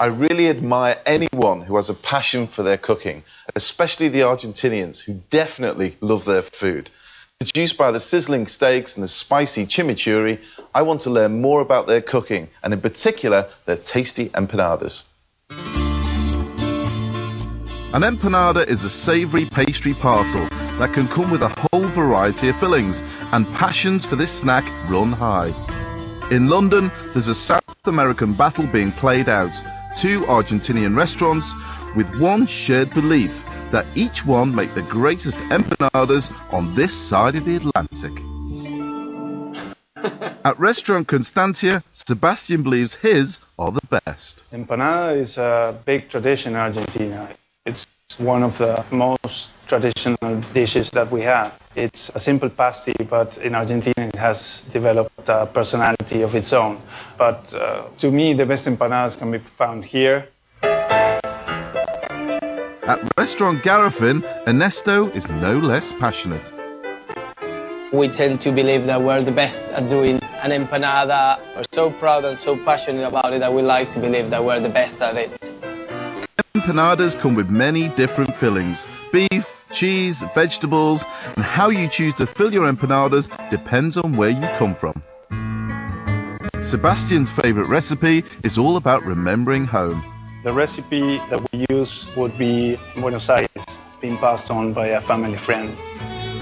I really admire anyone who has a passion for their cooking, especially the Argentinians, who definitely love their food. Seduced by the sizzling steaks and the spicy chimichurri, I want to learn more about their cooking, and in particular, their tasty empanadas. An empanada is a savoury pastry parcel that can come with a whole variety of fillings, and passions for this snack run high. In London, there's a South American battle being played out. Two Argentinian restaurants with one shared belief that each one make the greatest empanadas on this side of the Atlantic. At Restaurant Constantia, Sebastian believes his are the best. Empanada is a big tradition in Argentina. It's one of the most traditional dishes that we have. It's a simple pasty, but in Argentina it has developed a personality of its own. But to me, the best empanadas can be found here. At Restaurant Garifin, Ernesto is no less passionate. We tend to believe that we're the best at doing an empanada. We're so proud and so passionate about it that we like to believe that we're the best at it. Empanadas come with many different fillings: beef, cheese, vegetables, and how you choose to fill your empanadas depends on where you come from. Sebastian's favourite recipe is all about remembering home. The recipe that we use would be Buenos Aires, being passed on by a family friend.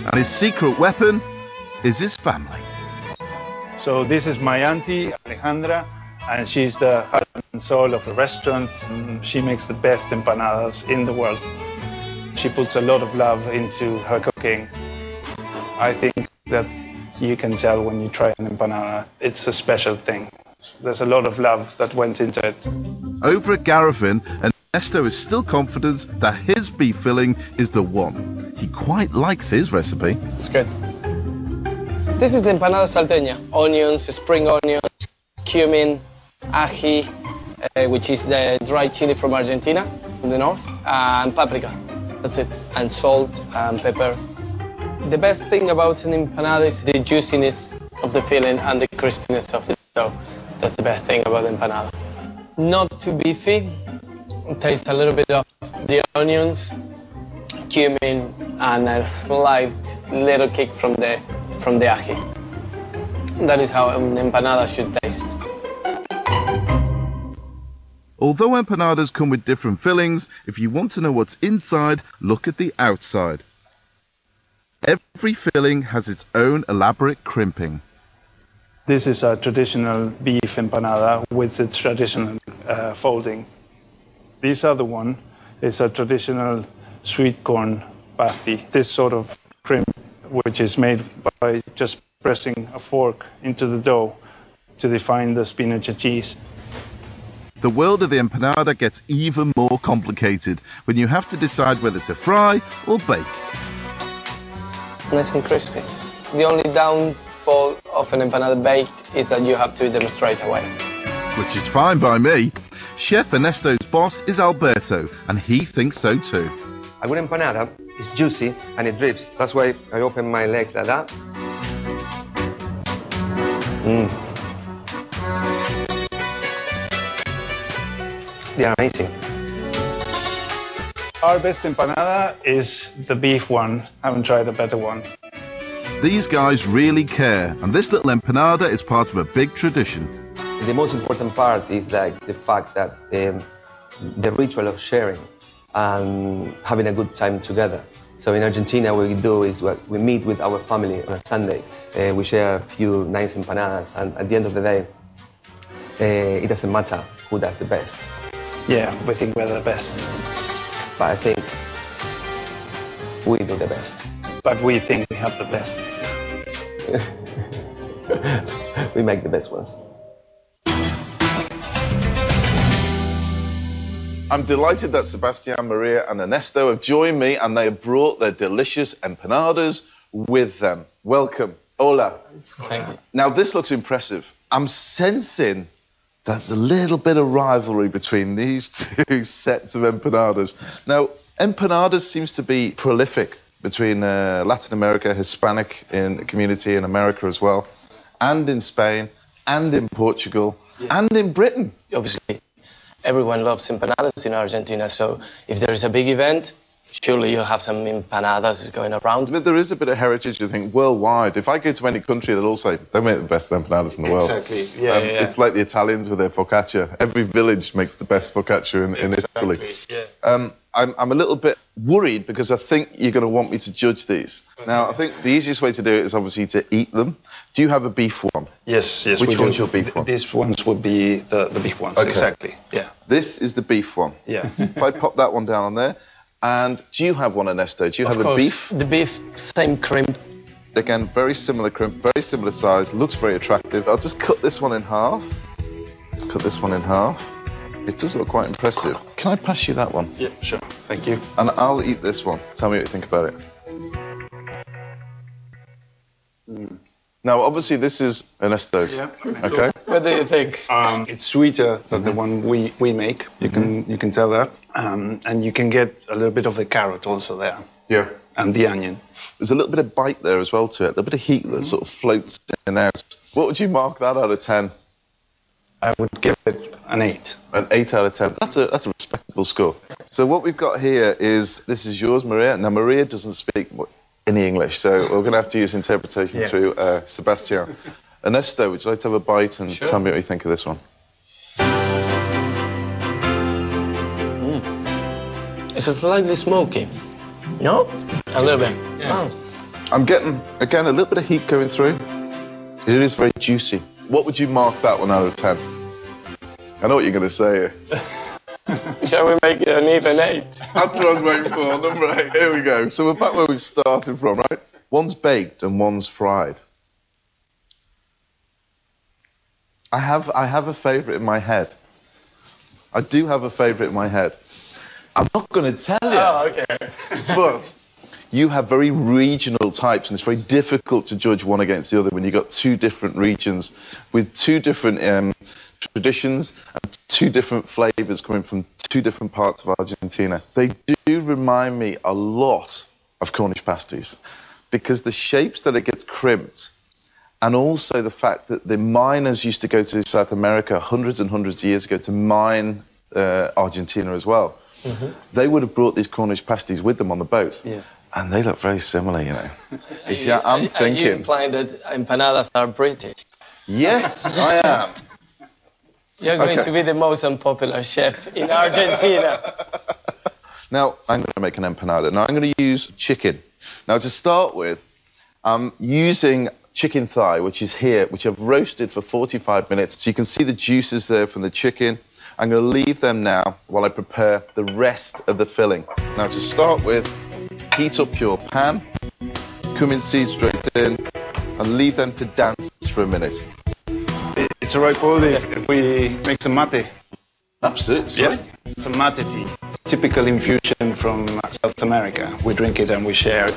And his secret weapon is his family. So this is my auntie, Alejandra, and she's the heart and soul of the restaurant. And she makes the best empanadas in the world. She puts a lot of love into her cooking. I think that you can tell when you try an empanada. It's a special thing. There's a lot of love that went into it. Over at Garifin, Ernesto is still confident that his beef filling is the one. He quite likes his recipe. It's good. This is the empanada salteña. Onions, spring onions, cumin, ají, which is the dried chili from Argentina, from the north, and paprika. That's it. And salt and pepper. The best thing about an empanada is the juiciness of the filling and the crispiness of the dough. That's the best thing about the empanada. Not too beefy. Taste a little bit of the onions, cumin, and a slight little kick from the ají. That is how an empanada should taste. Although empanadas come with different fillings, if you want to know what's inside, look at the outside. Every filling has its own elaborate crimping. This is a traditional beef empanada with its traditional folding. This other one is a traditional sweet corn pasty. This sort of crimp, which is made by just pressing a fork into the dough to define the spinach and cheese. The world of the empanada gets even more complicated when you have to decide whether to fry or bake. Nice and crispy. The only downfall of an empanada baked is that you have to eat them straight away. Which is fine by me. Chef Ernesto's boss is Alberto, and he thinks so too. A good empanada is juicy and it drips. That's why I open my legs like that. They're amazing. Our best empanada is the beef one. I haven't tried a better one. These guys really care, and this little empanada is part of a big tradition. The most important part is like the fact that the ritual of sharing and having a good time together. So in Argentina, what we do is we meet with our family on a Sunday. We share a few nice empanadas, and at the end of the day, it doesn't matter who does the best. Yeah, we think we're the best. But I think we do the best. But we think we have the best. We make the best ones. I'm delighted that Sebastian, Maria and Ernesto have joined me, and they have brought their delicious empanadas with them. Welcome. Hola. Thank you. Now, this looks impressive. I'm sensing there's a little bit of rivalry between these two sets of empanadas. Now, empanadas seems to be prolific between Latin America, Hispanic community in America as well, and in Spain, and in Portugal, and in Britain. Obviously, Everyone loves empanadas in Argentina, so if there is a big event, surely you'll have some empanadas going around. But there is a bit of heritage, I think, worldwide. If I go to any country, they'll all say, they make the best empanadas in the world. Exactly, yeah, It's like the Italians with their focaccia. Every village makes the best focaccia in Italy. Yeah. I'm a little bit worried because I think you're going to want me to judge these. Now, I think the easiest way to do it is obviously to eat them. Do you have a beef one? Yes. Which one's your beef one? These ones would be the beef ones, Okay. exactly. Yeah. This is the beef one. Yeah. If I pop that one down on there. And do you have one, Ernesto? Do you have Of a course, beef? the beef, same crimp. Again, very similar crimp, very similar size, looks very attractive. I'll just cut this one in half. Cut this one in half. It does look quite impressive. Can I pass you that one? Yeah, sure. Thank you. And I'll eat this one. Tell me what you think about it. Now, obviously, this is Ernesto's. Yeah. Okay. What do you think? It's sweeter than the one we make. You can tell that, and you can get a little bit of the carrot also there. Yeah. And the onion. There's a little bit of bite there as well to it. A little bit of heat that sort of floats in and out. What would you mark that out of 10? I would give it an 8. An 8 out of 10. That's a respectable score. So what we've got here is, this is yours, Maria. Now, Maria doesn't speak any English, so we're going to have to use interpretation through Sebastian. Ernesto, would you like to have a bite and tell me what you think of this one? It's slightly smoky. No? A little bit. Yeah. I'm getting, again, a little bit of heat going through. It is very juicy. What would you mark that one out of 10? I know what you're going to say here. Shall we make it an even 8? That's what I was waiting for. Number 8. Here we go. So we're back where we started from, right? One's baked and one's fried. I have a favourite in my head. I do have a favourite in my head. I'm not going to tell you. Oh, okay. But you have very regional types, and it's very difficult to judge one against the other when you've got two different regions with two different traditions and two different flavours coming from two different parts of Argentina. They do remind me a lot of Cornish pasties because the shapes that it gets crimped, and also the fact that the miners used to go to South America hundreds and hundreds of years ago to mine Argentina as well. They would have brought these Cornish pasties with them on the boat. Yeah. And they look very similar, you know. I'm thinking... Are you implying that empanadas are British? Yes, I am. You're going to be the most unpopular chef in Argentina. Now, I'm going to make an empanada. Now, I'm going to use chicken. Now, to start with, I'm using chicken thigh, which is here, which I've roasted for 45 minutes. So you can see the juices there from the chicken. I'm going to leave them now while I prepare the rest of the filling. Now, to start with, heat up your pan, cumin seeds straight in, and leave them to dance for a minute. It's all right, Paul, if we make some mate. Absolutely. Yeah. Some mate tea. Typical infusion from South America. We drink it and we share it.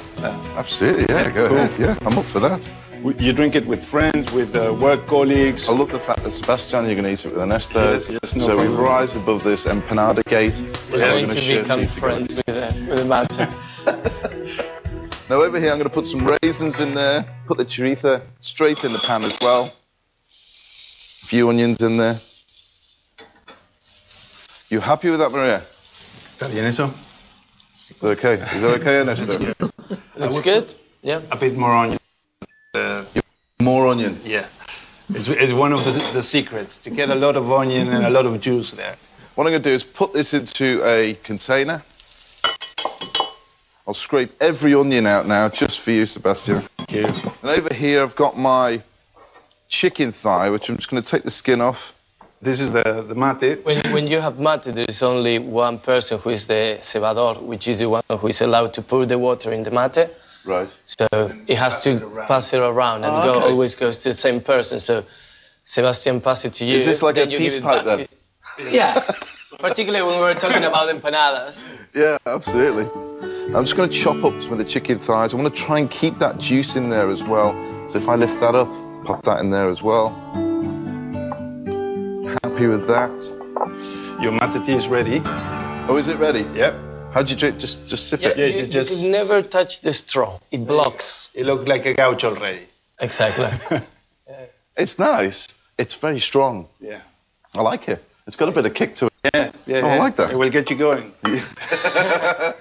Absolutely, yeah, go ahead. Yeah, I'm up for that. You drink it with friends, with work colleagues. I love the fact that Sebastian, you're going to eat it with Ernesto. Yes, no so problem. we rise above this empanada gate. We're going to become friends with the mate. Now over here, I'm going to put some raisins in there, put the chorizo straight in the pan as well. A few onions in there. You happy with that, Maria? ¿Está bien eso? Is that okay? Is that okay, Ernesto? Looks good. Yeah. A bit more onion. More onion. Yeah. It's one of the secrets, to get a lot of onion and a lot of juice there. What I'm going to do is put this into a container. I'll scrape every onion out now, just for you, Sebastian. Thank you. And over here, I've got my chicken thigh, which I'm just going to take the skin off. This is the mate. When you have mate, there is only one person who is the cebador, which is the one who is allowed to pour the water in the mate. Right. So it has to pass it around and always goes to the same person. So Sebastian passes it to you. Is this like a you peace give it pipe back then? Yeah, particularly when we're talking about empanadas. Yeah, absolutely. I'm just going to chop up some of the chicken thighs. I want to try and keep that juice in there as well. So if I lift that up, pop that in there as well. Happy with that. Your mate tea is ready. Oh, is it ready? Yep. How'd you drink? Just sip Yeah, it? you can never touch the straw. It blocks. It looks like a gaucho already. Exactly. It's nice. It's very strong. Yeah. I like it. It's got a bit of kick to it. Yeah. I like that. It will get you going.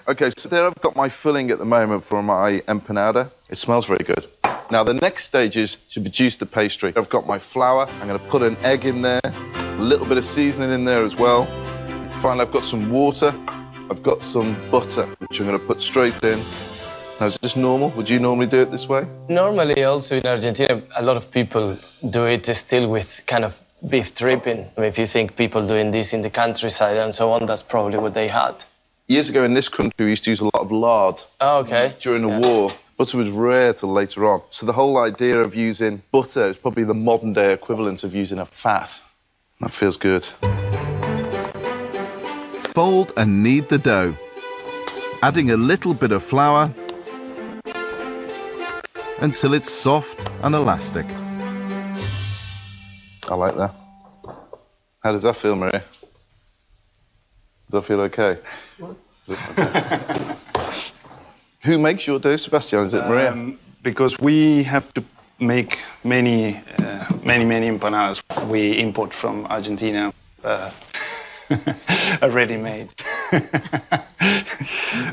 Okay, so there I've got my filling at the moment for my empanada. It smells very good. Now the next stage is to produce the pastry. I've got my flour. I'm going to put an egg in there, a little bit of seasoning in there as well. Finally, I've got some water. I've got some butter, which I'm going to put straight in. Now, is this normal? Would you normally do it this way? Normally, also in Argentina, a lot of people do it still with kind of beef dripping. I mean, if you think people doing this in the countryside and so on, that's probably what they had. Years ago in this country, we used to use a lot of lard. Oh, okay. During the war. Butter was rare till later on. So the whole idea of using butter is probably the modern day equivalent of using a fat. That feels good. Fold and knead the dough, adding a little bit of flour until it's soft and elastic. I like that. How does that feel, Maria? Does that feel okay? Who makes your dough, Sebastian? Is it Maria? Because we have to make many empanadas. We import from Argentina a ready-made.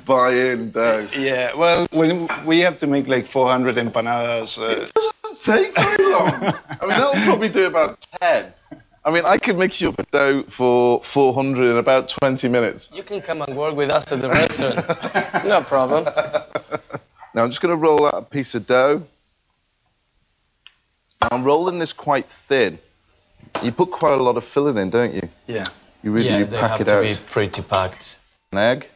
Buy in dough. Yeah, well, when we have to make like 400 empanadas. It doesn't take very long. I mean, that'll probably do about 10. I mean, I could mix you up a dough for 400 in about 20 minutes. You can come and work with us at the restaurant. It's no problem. Now, I'm just going to roll out a piece of dough. Now, I'm rolling this quite thin. You put quite a lot of filling in, don't you? Yeah. You really do pack it out. They have to be pretty packed. An egg.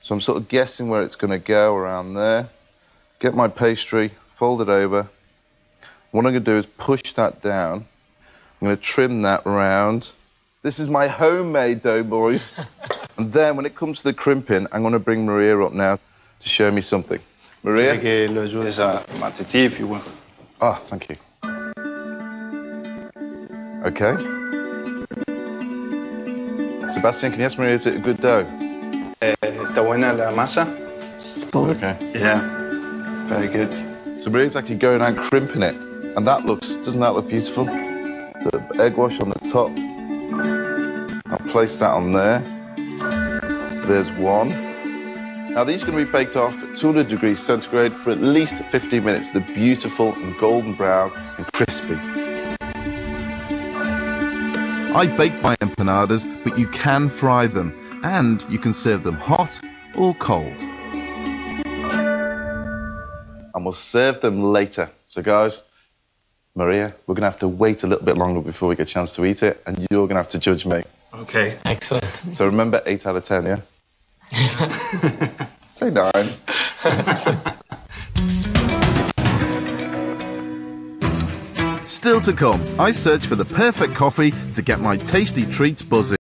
So I'm sort of guessing where it's going to go, around there. Get my pastry, fold it over. What I'm going to do is push that down. I'm going to trim that round. This is my homemade dough, boys. And then when it comes to the crimping, I'm going to bring Maria up now to show me something. Maria? Que lo ayudes a Matiti if you want. Ah, thank you. Okay. Sebastian, can you ask Maria, is it a good dough? ¿Está buena la masa? Okay. Yeah, very good. So Maria's actually going and crimping it. And that doesn't that look beautiful? So egg wash on the top. I'll place that on there. There's one. Now these are going to be baked off at 200 degrees centigrade for at least 15 minutes. They're beautiful and golden brown and crispy. I bake my empanadas, but you can fry them, and you can serve them hot or cold. And we'll serve them later. So guys, Maria, we're going to have to wait a little bit longer before we get a chance to eat it, and you're going to have to judge me. Okay. Excellent. So remember, 8 out of 10, yeah? Say 9. Still to come, I search for the perfect coffee to get my tasty treats buzzing.